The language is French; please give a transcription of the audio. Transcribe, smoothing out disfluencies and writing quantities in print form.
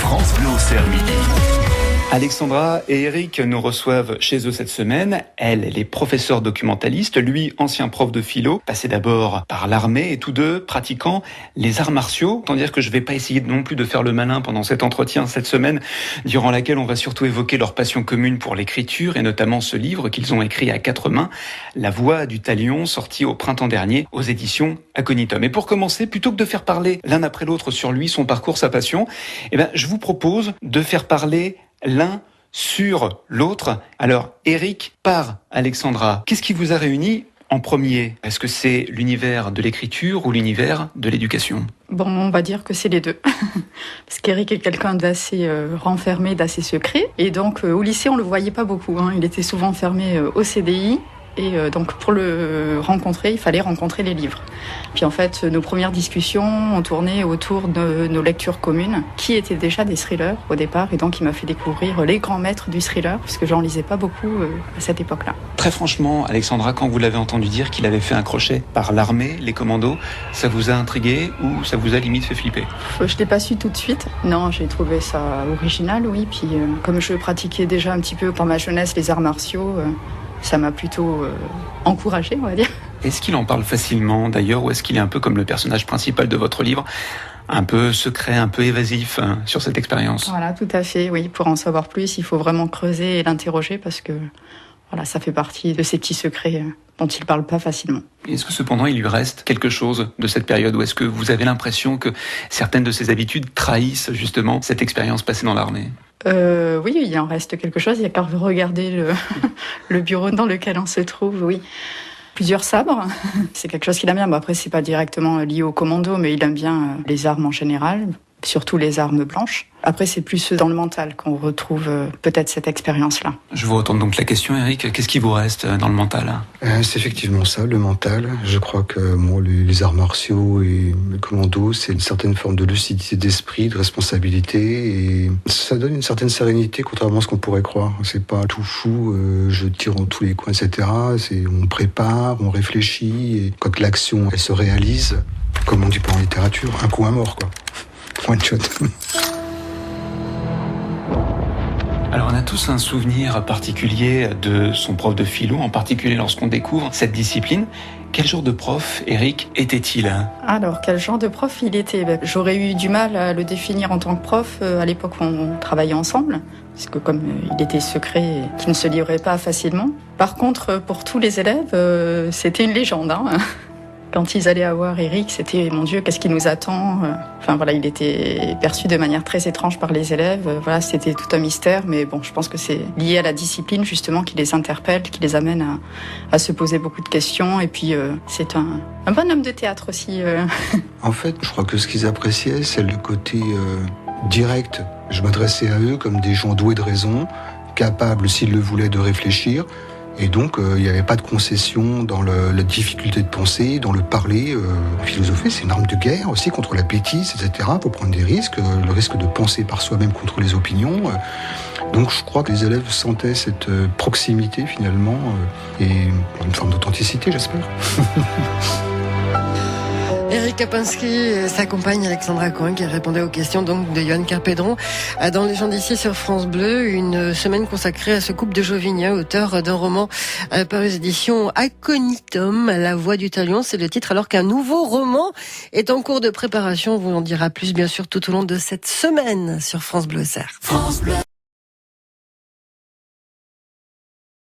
France Bleu Auxerre midi. Alexandra et Eric nous reçoivent chez eux cette semaine. Elle est professeure documentaliste, lui ancien prof de philo, passé d'abord par l'armée et tous deux pratiquant les arts martiaux. Autant dire que je vais pas essayer non plus de faire le malin pendant cet entretien cette semaine, durant laquelle on va surtout évoquer leur passion commune pour l'écriture et notamment ce livre qu'ils ont écrit à 4 mains, La Voix du Talion, sorti au printemps dernier aux éditions Aconitum. Et pour commencer, plutôt que de faire parler l'un après l'autre sur lui, son parcours, sa passion, je vous propose de faire parler l'un sur l'autre. Alors, Eric par Alexandra, qu'est-ce qui vous a réuni en premier? Est-ce que c'est l'univers de l'écriture ou l'univers de l'éducation? Bon, on va dire que c'est les deux. Parce qu'Eric est quelqu'un d'assez renfermé, d'assez secret. Et donc, au lycée, on le voyait pas beaucoup. Il était souvent enfermé au CDI. Et donc, pour le rencontrer, il fallait rencontrer les livres. Puis en fait, nos premières discussions ont tourné autour de nos lectures communes, qui étaient déjà des thrillers au départ. Et donc, il m'a fait découvrir les grands maîtres du thriller, parce que j'en lisais pas beaucoup à cette époque-là. Très franchement, Alexandra, quand vous l'avez entendu dire qu'il avait fait un crochet par l'armée, les commandos, ça vous a intrigué ou ça vous a limite fait flipper? Je l'ai pas su tout de suite. Non, j'ai trouvé ça original, oui. Puis comme je pratiquais déjà un petit peu dans ma jeunesse les arts martiaux, ça m'a plutôt encouragée, on va dire. Est-ce qu'il en parle facilement d'ailleurs, ou est-ce qu'il est un peu comme le personnage principal de votre livre, un peu secret, un peu évasif sur cette expérience? Voilà, tout à fait, oui. Pour en savoir plus, il faut vraiment creuser et l'interroger parce que voilà, ça fait partie de ces petits secrets dont il ne parle pas facilement. Est-ce que cependant il lui reste quelque chose de cette période, ou est-ce que vous avez l'impression que certaines de ses habitudes trahissent justement cette expérience passée dans l'armée? Oui, il en reste quelque chose. Il y a qu'à regarder le bureau dans lequel on se trouve, oui. Plusieurs sabres, c'est quelque chose qu'il aime bien. Bon, après, c'est pas directement lié au commando, mais il aime bien les armes en général, surtout les armes blanches. Après, c'est plus dans le mental qu'on retrouve peut-être cette expérience-là. Je vous retourne donc la question, Eric. Qu'est-ce qui vous reste dans le mental? C'est effectivement ça, le mental. Je crois que les arts martiaux et le commando, c'est une certaine forme de lucidité d'esprit, de responsabilité, et ça donne une certaine sérénité, contrairement à ce qu'on pourrait croire. C'est pas tout fou, je tire en tous les coins, etc. On prépare, on réfléchit, et quand l'action elle se réalise, comme on dit pas en littérature, un coup un mort, quoi. One shot. Alors on a tous un souvenir particulier de son prof de philo, en particulier lorsqu'on découvre cette discipline. Quel genre de prof, Eric, était-il? Alors, quel genre de prof il était? J'aurais eu du mal à le définir en tant que prof à l'époque où on travaillait ensemble, parce que comme il était secret, qu'il ne se livrait pas facilement. Par contre, pour tous les élèves, c'était une légende. Quand ils allaient avoir Eric, c'était « Mon Dieu, qu'est-ce qui nous attend ?» Enfin voilà, il était perçu de manière très étrange par les élèves. Voilà, c'était tout un mystère, mais bon, je pense que c'est lié à la discipline justement qui les interpelle, qui les amène à se poser beaucoup de questions. Et puis c'est un bon homme de théâtre aussi. En fait, je crois que ce qu'ils appréciaient, c'est le côté direct. Je m'adressais à eux comme des gens doués de raison, capables, s'ils le voulaient, de réfléchir. Et donc, il n'y avait pas de concession dans la difficulté de penser, dans le parler. Philosopher, c'est une arme de guerre aussi contre la bêtise, etc. Il faut prendre des risques, le risque de penser par soi-même contre les opinions. Donc, je crois que les élèves sentaient cette proximité, finalement, et une forme d'authenticité, j'espère. Eric Kapinski, sa compagne Alexandra Cohen, qui répondait aux questions donc de Johan Carpédron dans Les gens d'ici sur France Bleu, une semaine consacrée à ce couple de Jovignat, auteur d'un roman paru aux éditions Aconitum, La Voix du Talion, c'est le titre, alors qu'un nouveau roman est en cours de préparation. On vous en dira plus bien sûr tout au long de cette semaine sur France Bleu Auxerre. France Bleu.